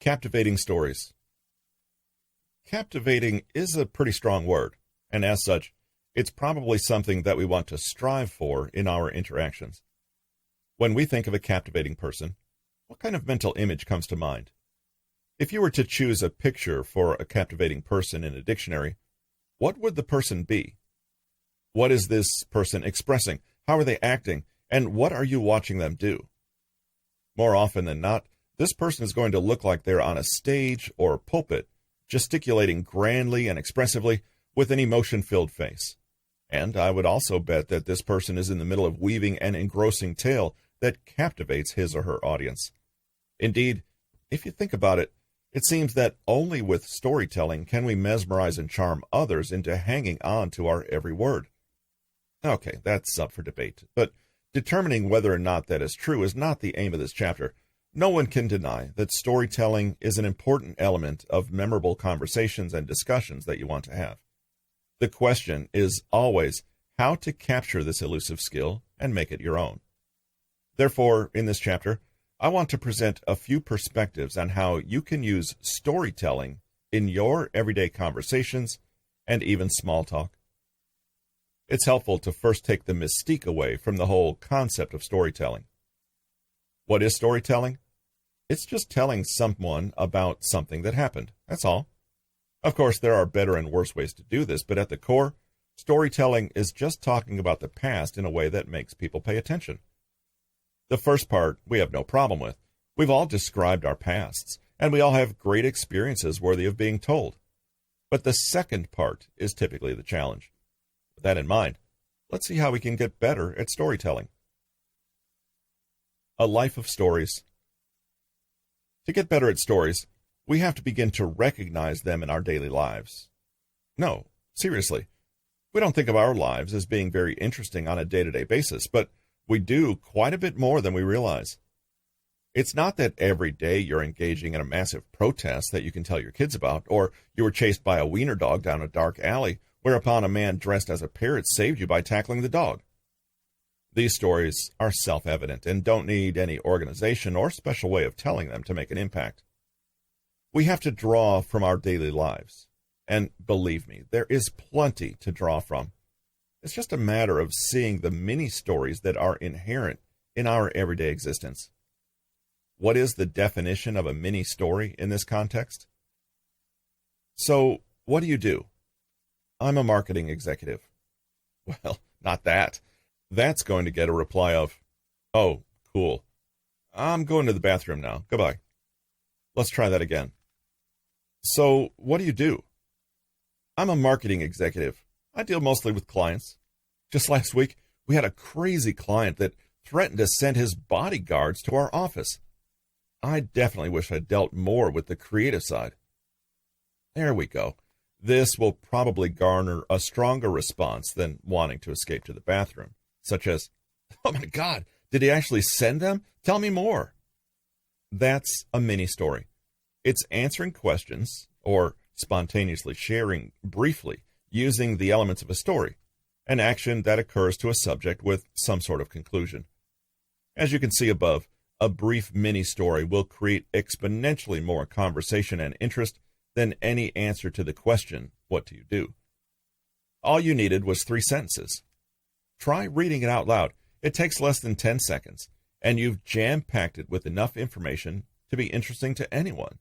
Captivating stories. Captivating is a pretty strong word, and as such, it's probably something that we want to strive for in our interactions. When we think of a captivating person, what kind of mental image comes to mind? If you were to choose a picture for a captivating person in a dictionary, what would the person be? What is this person expressing? How are they acting? And what are you watching them do? More often than not, this person is going to look like they're on a stage or pulpit, gesticulating grandly and expressively with an emotion-filled face. And I would also bet that this person is in the middle of weaving an engrossing tale that captivates his or her audience. Indeed, if you think about it, it seems that only with storytelling can we mesmerize and charm others into hanging on to our every word. Okay, that's up for debate, but determining whether or not that is true is not the aim of this chapter. No one can deny that storytelling is an important element of memorable conversations and discussions that you want to have. The question is always how to capture this elusive skill and make it your own. Therefore, in this chapter, I want to present a few perspectives on how you can use storytelling in your everyday conversations and even small talk. It's helpful to first take the mystique away from the whole concept of storytelling. What is storytelling? It's just telling someone about something that happened. That's all. Of course, there are better and worse ways to do this, but at the core, storytelling is just talking about the past in a way that makes people pay attention. The first part we have no problem with. We've all described our pasts, and we all have great experiences worthy of being told. But the second part is typically the challenge. With that in mind, let's see how we can get better at storytelling. A life of stories. To get better at stories, we have to begin to recognize them in our daily lives. No, seriously, we don't think of our lives as being very interesting on a day-to-day basis, but we do quite a bit more than we realize. It's not that every day you're engaging in a massive protest that you can tell your kids about, or you were chased by a wiener dog down a dark alley, whereupon a man dressed as a parrot saved you by tackling the dog. These stories are self-evident and don't need any organization or special way of telling them to make an impact. We have to draw from our daily lives. And believe me, there is plenty to draw from. It's just a matter of seeing the mini stories that are inherent in our everyday existence. What is the definition of a mini story in this context? So, what do? I'm a marketing executive. Well, not that. That's going to get a reply of, "Oh, cool. I'm going to the bathroom now. Goodbye." Let's try that again. So, what do? I'm a marketing executive. I deal mostly with clients. Just last week, we had a crazy client that threatened to send his bodyguards to our office. I definitely wish I'd dealt more with the creative side. There we go. This will probably garner a stronger response than wanting to escape to the bathroom, such as, "Oh my God, did he actually send them? Tell me more." That's a mini story. It's answering questions or spontaneously sharing briefly using the elements of a story, an action that occurs to a subject with some sort of conclusion. As you can see above, a brief mini story will create exponentially more conversation and interest than any answer to the question, "What do you do?" All you needed was 3 sentences. Try reading it out loud. It takes less than 10 seconds, and you've jam-packed it with enough information to be interesting to anyone.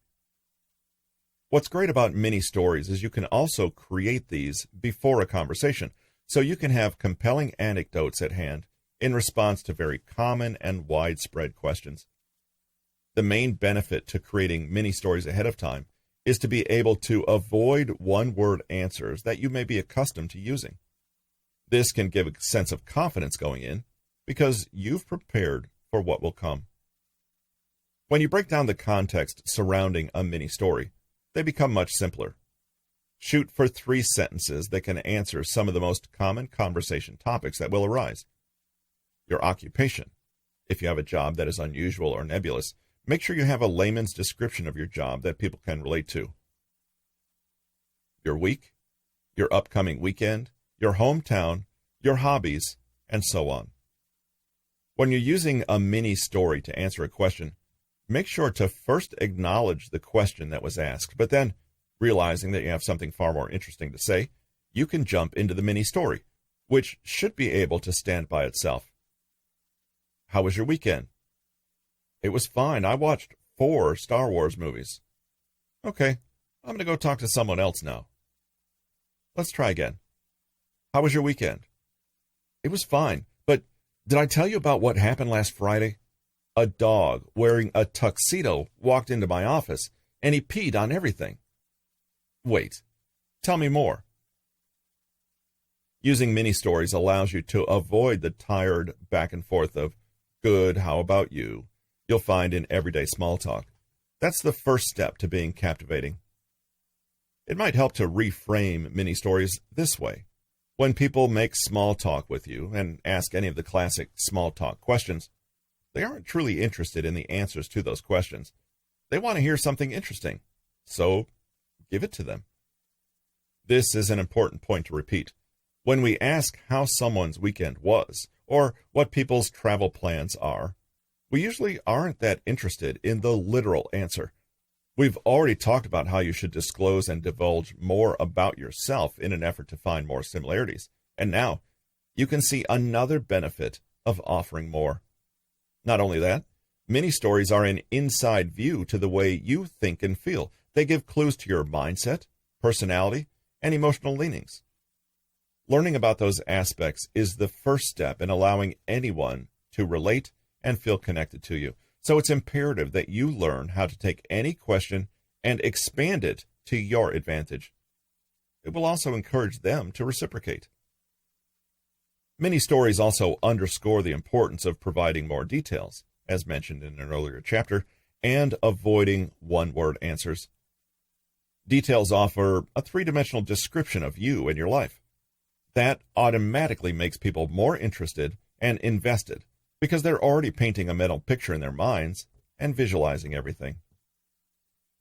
What's great about mini stories is you can also create these before a conversation, so you can have compelling anecdotes at hand in response to very common and widespread questions. The main benefit to creating mini stories ahead of time is to be able to avoid one-word answers that you may be accustomed to using. This can give a sense of confidence going in because you've prepared for what will come. When you break down the context surrounding a mini story, they become much simpler. Shoot for 3 sentences that can answer some of the most common conversation topics that will arise. Your occupation. If you have a job that is unusual or nebulous, make sure you have a layman's description of your job that people can relate to. Your week, your upcoming weekend, your hometown, your hobbies, and so on. When you're using a mini story to answer a question, make sure to first acknowledge the question that was asked, but then, realizing that you have something far more interesting to say, you can jump into the mini story, which should be able to stand by itself. How was your weekend? It was fine. I watched 4 Star Wars movies. Okay, I'm going to go talk to someone else now. Let's try again. How was your weekend? It was fine, but did I tell you about what happened last Friday? A dog wearing a tuxedo walked into my office, and he peed on everything. Wait, tell me more. Using mini-stories allows you to avoid the tired back and forth of, good, how about you, you'll find in everyday small talk. That's the first step to being captivating. It might help to reframe mini-stories this way. When people make small talk with you and ask any of the classic small talk questions, they aren't truly interested in the answers to those questions. They want to hear something interesting, so give it to them. This is an important point to repeat. When we ask how someone's weekend was, or what people's travel plans are, we usually aren't that interested in the literal answer. We've already talked about how you should disclose and divulge more about yourself in an effort to find more similarities. And now, you can see another benefit of offering more. Not only that, mini-stories are an inside view to the way you think and feel. They give clues to your mindset, personality, and emotional leanings. Learning about those aspects is the first step in allowing anyone to relate and feel connected to you. So it's imperative that you learn how to take any question and expand it to your advantage. It will also encourage them to reciprocate. Many stories also underscore the importance of providing more details, as mentioned in an earlier chapter, and avoiding one-word answers. Details offer a 3-dimensional description of you and your life. That automatically makes people more interested and invested because they're already painting a mental picture in their minds and visualizing everything.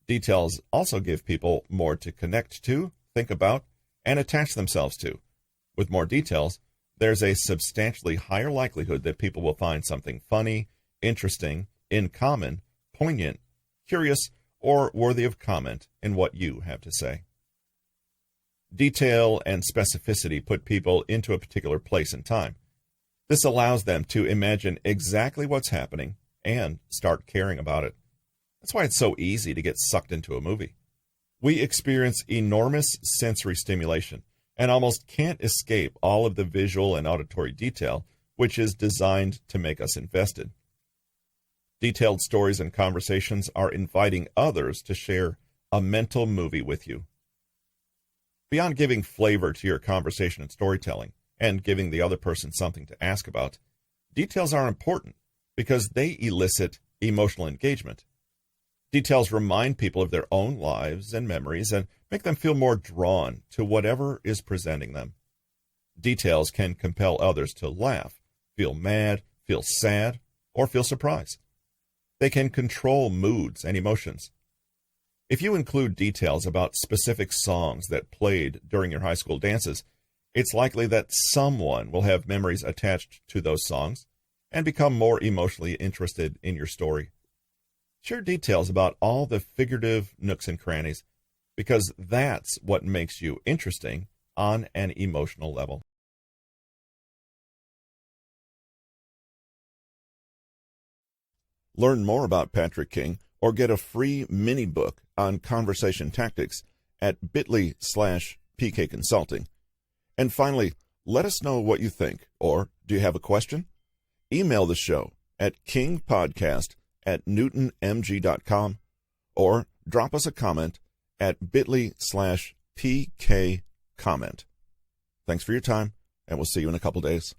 Details also give people more to connect to, think about, and attach themselves to. With more details, there's a substantially higher likelihood that people will find something funny, interesting, in common, poignant, curious, or worthy of comment in what you have to say. Detail and specificity put people into a particular place and time. This allows them to imagine exactly what's happening and start caring about it. That's why it's so easy to get sucked into a movie. We experience enormous sensory stimulation and almost can't escape all of the visual and auditory detail, which is designed to make us invested. Detailed stories and conversations are inviting others to share a mental movie with you. Beyond giving flavor to your conversation and storytelling, and giving the other person something to ask about, details are important because they elicit emotional engagement. Details remind people of their own lives and memories and make them feel more drawn to whatever is presenting them. Details can compel others to laugh, feel mad, feel sad, or feel surprised. They can control moods and emotions. If you include details about specific songs that played during your high school dances, it's likely that someone will have memories attached to those songs and become more emotionally interested in your story. Share details about all the figurative nooks and crannies, because that's what makes you interesting on an emotional level. Learn more about Patrick King or get a free mini book on conversation tactics at bit.ly/PK Consulting. And finally, let us know what you think, or do you have a question? Email the show at kingpodcast@newtonmg.com or drop us a comment at bit.ly/PK comment. Thanks for your time, and we'll see you in a couple days.